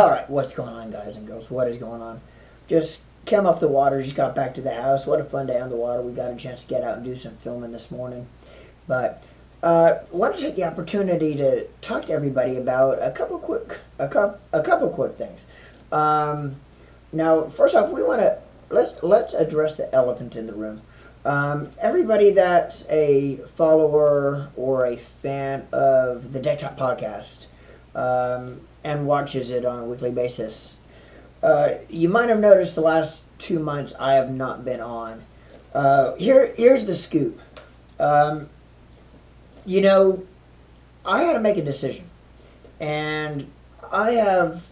Alright, what's going on, guys and girls? What is going on? Just came off the water, just got back to the house. What a fun day on the water. We got a chance to get out and do some filming this morning. But want to take the opportunity to talk to everybody about a couple quick things. Now, first off, we want to let's address the elephant in the room. Everybody that's a follower or a fan of the Deck Talk podcast, and watches it on a weekly basis. You might have noticed the last 2 months I have not been on. Here's the scoop. I had to make a decision. And I have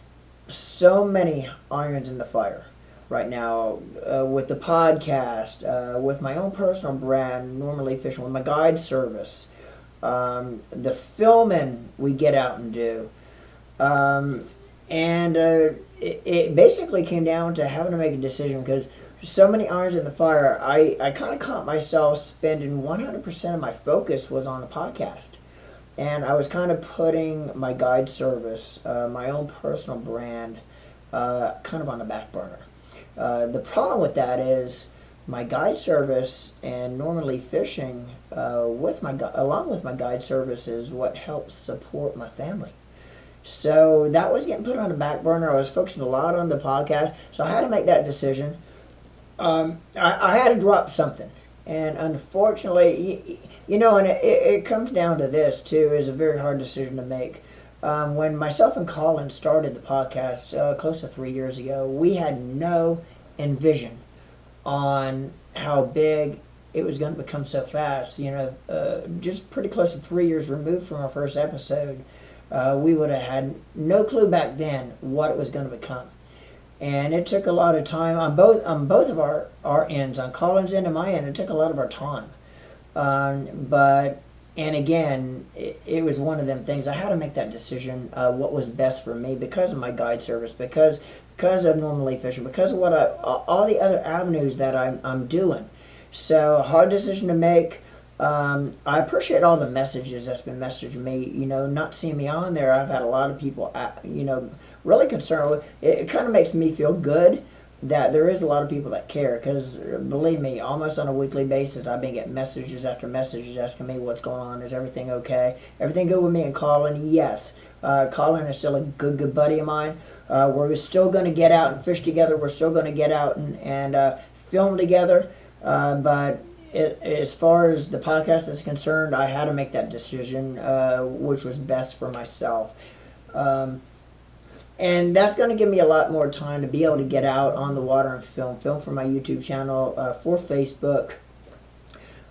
so many irons in the fire right now, with the podcast, with my own personal brand, Normally Fishing, with my guide service, the filming we get out and do. It basically came down to having to make a decision because so many irons in the fire. I kind of caught myself spending 100% of my focus was on the podcast. And I was kind of putting my guide service, my own personal brand, kind of on the back burner. The problem with that is my guide service and Normally Fishing, along with my guide service, is what helps support my family. So that was getting put on the back burner. I was focusing a lot on the podcast, so I had to make that decision. I had to drop something, and unfortunately, and it comes down to this too. Is a very hard decision to make. When myself and Colin started the podcast close to 3 years ago, we had no envision on how big it was going to become so fast. Just pretty close to 3 years removed from our first episode. We would have had no clue back then what it was going to become. And it took a lot of time on both of our ends, on Colin's end and my end. It took a lot of our time. And again, it was one of them things. I had to make that decision, what was best for me because of my guide service, because of Normally Fishing, because of all the other avenues that I'm doing. So, a hard decision to make. I appreciate all the messages that's been messaged me. Not seeing me on there, I've had a lot of people, really concerned with it. It kind of makes me feel good that there is a lot of people that care. Because believe me, almost on a weekly basis, I've been getting messages after messages asking me what's going on. Is everything okay? Everything good with me and Colin? Yes. Colin is still a good buddy of mine. We're still going to get out and fish together. We're still going to get out and film together. But as far as the podcast is concerned, I had to make that decision, which was best for myself. And that's going to give me a lot more time to be able to get out on the water and film for my YouTube channel, for Facebook.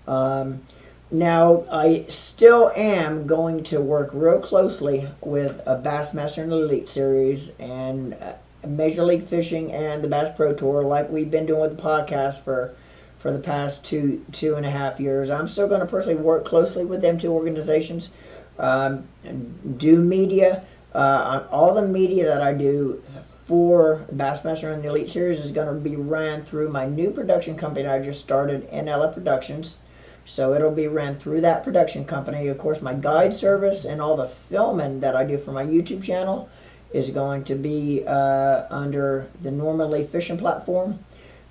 Now, I still am going to work real closely with a Bassmaster and Elite Series and Major League Fishing and the Bass Pro Tour, like we've been doing with the podcast for the past two and a half years. I'm still going to personally work closely with them two organizations, do media. All the media that I do for Bassmaster and the Elite Series is going to be ran through my new production company that I just started, NLA Productions. So it'll be ran through that production company. Of course, my guide service and all the filming that I do for my YouTube channel is going to be under the Normally Fishing platform.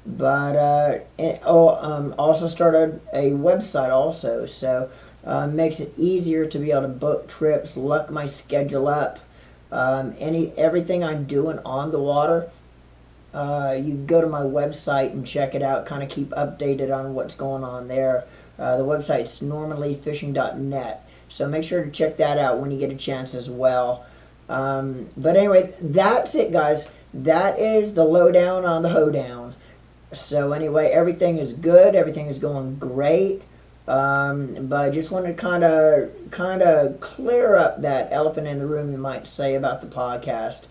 But also started a website also, so makes it easier to be able to book trips, look my schedule up. Everything I'm doing on the water, you go to my website and check it out, kind of keep updated on what's going on there. The website's normallyfishing.net, so make sure to check that out when you get a chance as well. But anyway, that's it, guys. That is the lowdown on the hoedown. So anyway, everything is good. Everything is going great. But I just wanted to kind of clear up that elephant in the room, you might say, about the podcast.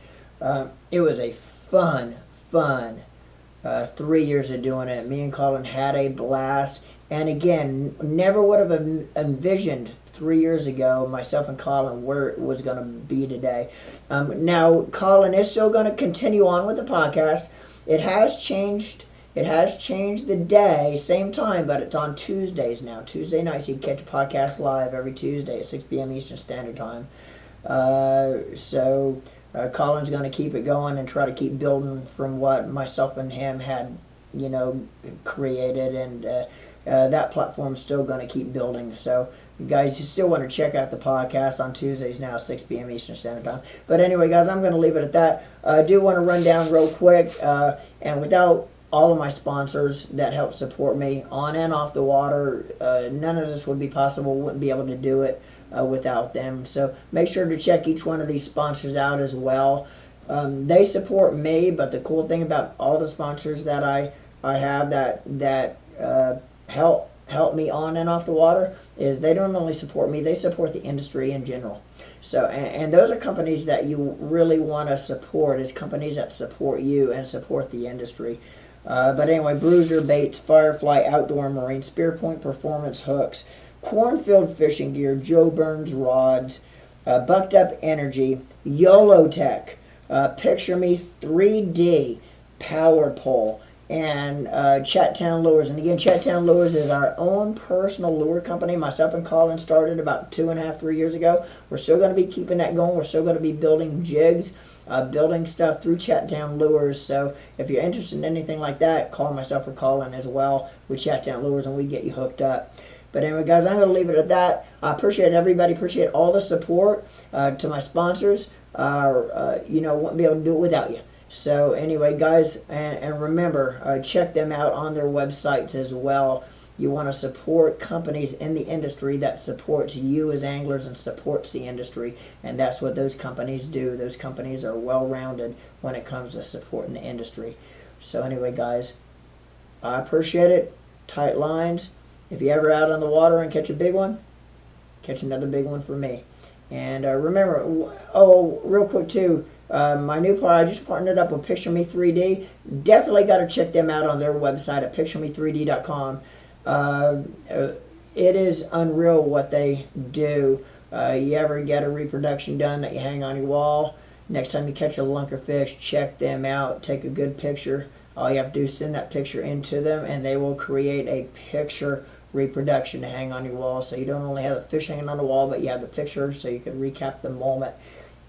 It was a fun 3 years of doing it. Me and Colin had a blast. And again, never would have envisioned 3 years ago myself and Colin where it was going to be today. Now, Colin is still going to continue on with the podcast. It has changed It has changed the day, same time, but it's on Tuesdays now. Tuesday nights, you can catch a podcast live every Tuesday at 6 p.m. Eastern Standard Time. Colin's going to keep it going and try to keep building from what myself and him had, created, and that platform's still going to keep building. So, you guys, you still want to check out the podcast on Tuesdays now, 6 p.m. Eastern Standard Time. But anyway, guys, I'm going to leave it at that. I do want to run down real quick, and without all of my sponsors that help support me on and off the water, none of this would be possible. Wouldn't be able to do it without them. So make sure to check each one of these sponsors out as well. They support me, but the cool thing about all the sponsors that I have that help me on and off the water is they don't only support me, they support the industry in general. So, and those are companies that you really want to support, is companies that support you and support the industry. But anyway, Bruiser Baits, Firefly Outdoor Marine, Spearpoint Performance Hooks, Cornfield Fishing Gear, Joe Burns Rods, Bucked Up Energy, YOLO Tech, Picture Me 3D, Power Pole, and Chattown Lures. And again, Chattown Lures is our own personal lure company. Myself and Colin started about 2.5, 3 years ago. We're still going to be keeping that going. We're still going to be building jigs, building stuff through Chattown Lures. So if you're interested in anything like that, call myself or Colin as well with Chattown Lures, and we get you hooked up. But anyway, guys, I'm going to leave it at that. I appreciate everybody. Appreciate all the support to my sponsors. Wouldn't be able to do it without you. So anyway, guys, and remember, check them out on their websites as well. You want to support companies in the industry that supports you as anglers and supports the industry, and that's what those companies do. Those companies are well-rounded when it comes to supporting the industry. So anyway, guys, I appreciate it. Tight lines. If you're ever out on the water and catch a big one, catch another big one for me. And remember, real quick too, my new part, I just partnered up with Picture Me 3D. Definitely got to check them out on their website at pictureme3d.com. It is unreal what they do. You ever get a reproduction done that you hang on your wall? Next time you catch a lunker fish, check them out. Take a good picture. All you have to do is send that picture into them, and they will create a picture reproduction to hang on your wall. So you don't only have a fish hanging on the wall, but you have the picture so you can recap the moment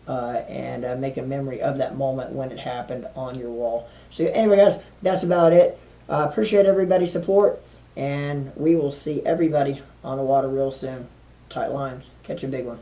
and make a memory of that moment when it happened on your wall. So anyway, guys, that's about it. Appreciate everybody's support, and we will see everybody on the water real soon. Tight lines. Catch a big one.